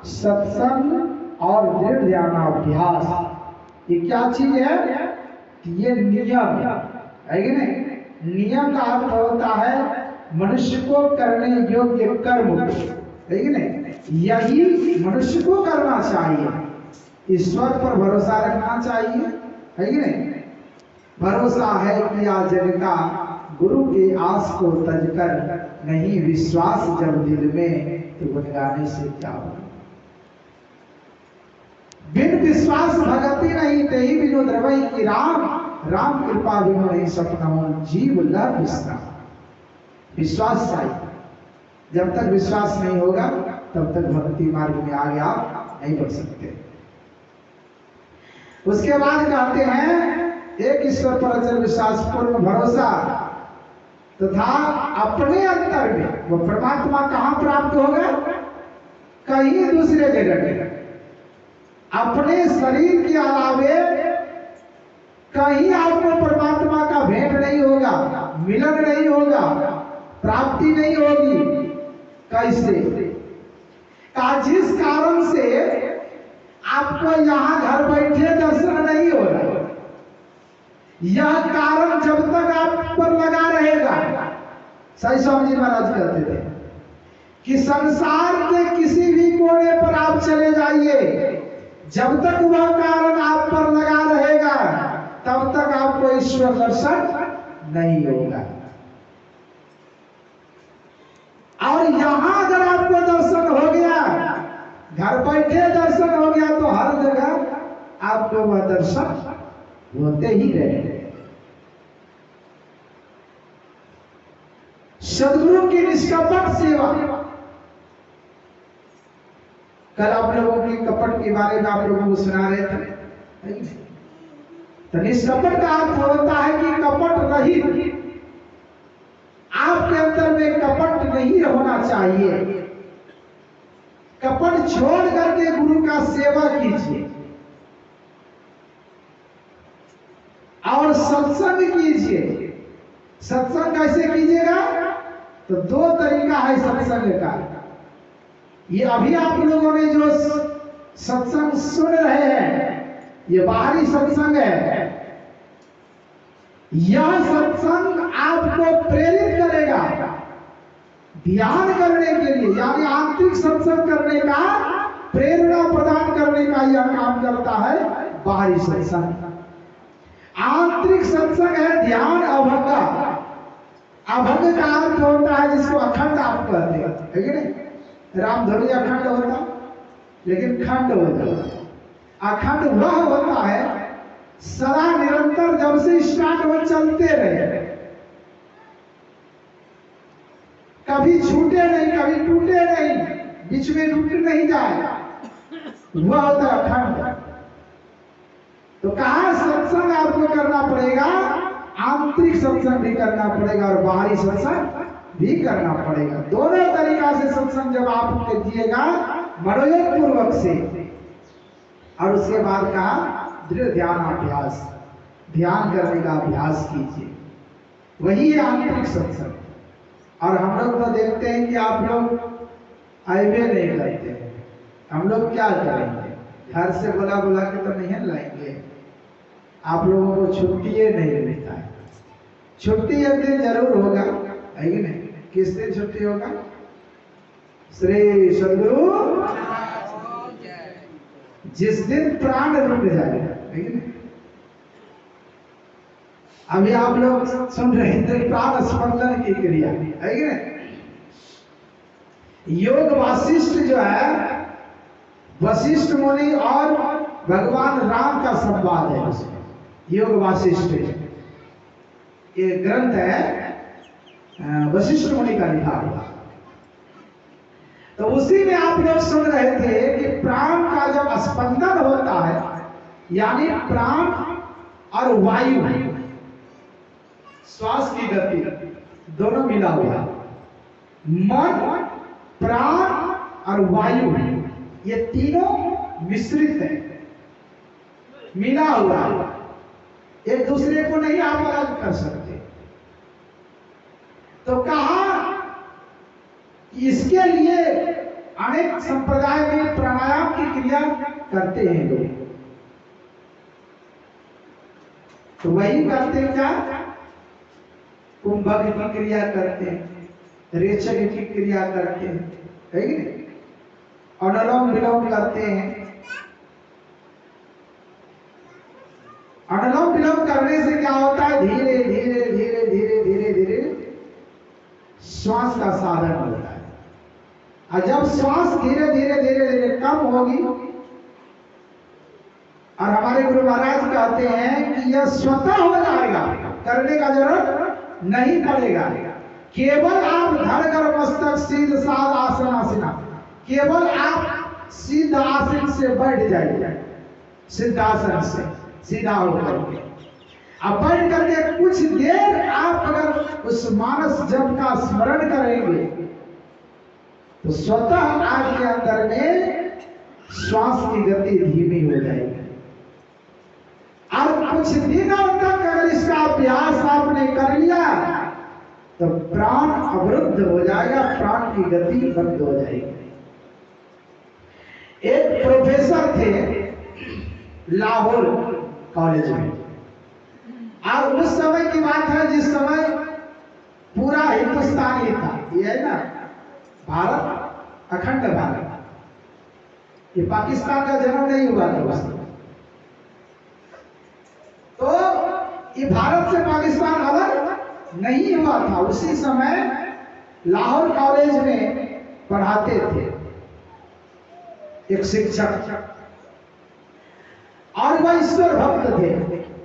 सत्संग और दृढ़ ध्यानाभ्यास। ये क्या चीज है? ये नियम है कि नहीं? नियम का अर्थ होता है मनुष्य को करने योग्य कर्म, है कि नहीं? यही मनुष्य को करना चाहिए। ईश्वर पर भरोसा रखना चाहिए, है कि नहीं? भरोसा है किया जग का, गुरु के आस को तजकर, नहीं विश्वास जब दिल में तो गुण गाने से क्या होगा। बिन विश्वास भगति नहीं, तेहि बिनु द्रवई की राम, राम कृपा बिनु नहीं सपना जीव लव विश्राम। विश्वास चाहिए। जब तक विश्वास नहीं होगा तब तक भक्ति मार्ग में आगे आप नहीं बढ़ सकते। उसके बाद कहते हैं एक ईश्वर पर अचल विश्वास पूर्ण भरोसा तथा अपने अंतर में वो परमात्मा कहां प्राप्त होगा? कहीं दूसरे जगह में। अपने शरीर के अलावे कहीं आपको परमात्मा का भेंट नहीं होगा, मिलन नहीं होगा, प्राप्ति नहीं होगी। कैसे? जिस कारण से आपको यहां घर बैठे दर्शन नहीं हो रहा, यह कारण जब तक आप पर लगा रहेगा। सही स्वामी जी महाराज कहते थे कि संसार के किसी भी कोने पर आप चले जाइए, जब तक वह कारण आप पर लगा रहेगा तब तक आपको ईश्वर दर्शन नहीं होगा। और यहां अगर आपको दर्शन हो गया, घर बैठे दर्शन हो गया, तो हर जगह आपको वह दर्शन होते ही रहे। सदगुरु की निष्कपट सेवा। कल आप लोगों की कपट के बारे में आप लोगों को सुना रहे थे। तो निष्कपट का अर्थ होता है कि कपट रहित, आपके अंदर में कपट नहीं होना चाहिए। कपट छोड़ करके गुरु का सेवा कीजिए और सत्संग कीजिए। सत्संग कैसे कीजिएगा? तो दो तरीका है सत्संग का। ये अभी आप लोगों ने जो सत्संग सुन रहे हैं, ये बाहरी सत्संग है। यह सत्संग आपको प्रेरित करेगा ध्यान करने के लिए, यानी आंतरिक सत्संग करने का, प्रेरणा प्रदान करने का यह काम करता है बाहरी सत्संग। आंतरिक सत्संग है ध्यान अभंग। अभंग का अर्थ होता है जिसको अखंड आप कहते हैं, है कि नहीं? रामधुनी अखंड होता, लेकिन खंड होता। अखंड वह होता है सदा निरंतर, जब से स्टार्ट हो चलते रहे, कभी छूटे नहीं, कभी टूटे नहीं, बीच में टूट नहीं जाए, वह होता है अखंड। तो कहा सत्संग आपको करना पड़ेगा, आंतरिक सत्संग भी करना पड़ेगा और बाहरी सत्संग भी करना पड़ेगा। दोनों तरीका से सत्संग जब आप कीजिएगा मनोयोग पूर्वक से, और उसके बाद कहा दृढ़ ध्यान अभ्यास, ध्यान करने का अभ्यास कीजिए, वही है आंतरिक सत्संग। और हम लोग तो देखते हैं कि आप लोग आईवे नहीं करते। हम लोग क्या करेंगे? घर से बुला बुला के तो नहीं लाएंगे। आप लोगों को छुट्टी नहीं मिलता है। छुट्टी एक दिन जरूर होगा, है कि नहीं? किस दिन छुट्टी होगा? श्री सदगुरु जिस दिन प्राण रुक जाएगा, है कि नहीं? अभी आप लोग सुन रहे थे प्राण स्पंदन की क्रिया, है कि नहीं? योग वासिष्ठ जो है, वशिष्ठ मुनि और भगवान राम का संवाद है उसमें। योग वासिष्ठ ये ग्रंथ है वशिष्ठ मुनि का लिखा हुआ। तो उसी में आप लोग सुन रहे थे कि प्राण का जब स्पंदन होता है, यानी प्राण और वायु, श्वास की गति दोनों मिला हुआ, मन, प्राण और वायु, ये तीनों मिश्रित है, मिला हुआ, एक दूसरे को नहीं आप अलग कर सकते। तो कहा कि इसके लिए अनेक संप्रदाय में प्राणायाम की क्रिया करते हैं लोग। तो वही करते हैं क्या, कुंभक की क्रिया करते हैं, रेचक की क्रिया करते हैं, है कि नहीं, अनुलोम विलोम करते हैं। अनुलोम विलोम करने से क्या होता है, धीरे धीरे धीरे धीरे धीरे धीरे श्वास का साधन होता है। और जब श्वास धीरे धीरे धीरे धीरे कम होगी, और हमारे गुरु महाराज कहते हैं कि यह स्वतः हो जाएगा, करने का जरूरत नहीं पड़ेगा। केवल आप धड़कर मस्तक सीध साध आसन आसना, केवल आप सीधा आसन से बैठ जाइए, सिद्धासन से सीधा होकर के अब बैठ करके कुछ देर आप अगर उस मानस जप का स्मरण करेंगे तो स्वतः आपके अंदर में श्वास की गति धीमी हो जाएगी। और कुछ दिनों तक अगर इसका अभ्यास आपने कर लिया तो प्राण अवरुद्ध हो जाएगा, प्राण की गति बंद हो जाएगी। एक प्रोफेसर थे लाहौर कॉलेज में, और उस समय की बात है जिस समय पूरा हिंदुस्तान ही था, ये है ना भारत, अखंड भारत, ये पाकिस्तान का जन्म नहीं हुआ था उस समय। तो ये भारत से पाकिस्तान अलग नहीं हुआ था। उसी समय लाहौर कॉलेज में पढ़ाते थे एक शिक्षक, और वह ईश्वर भक्त थे।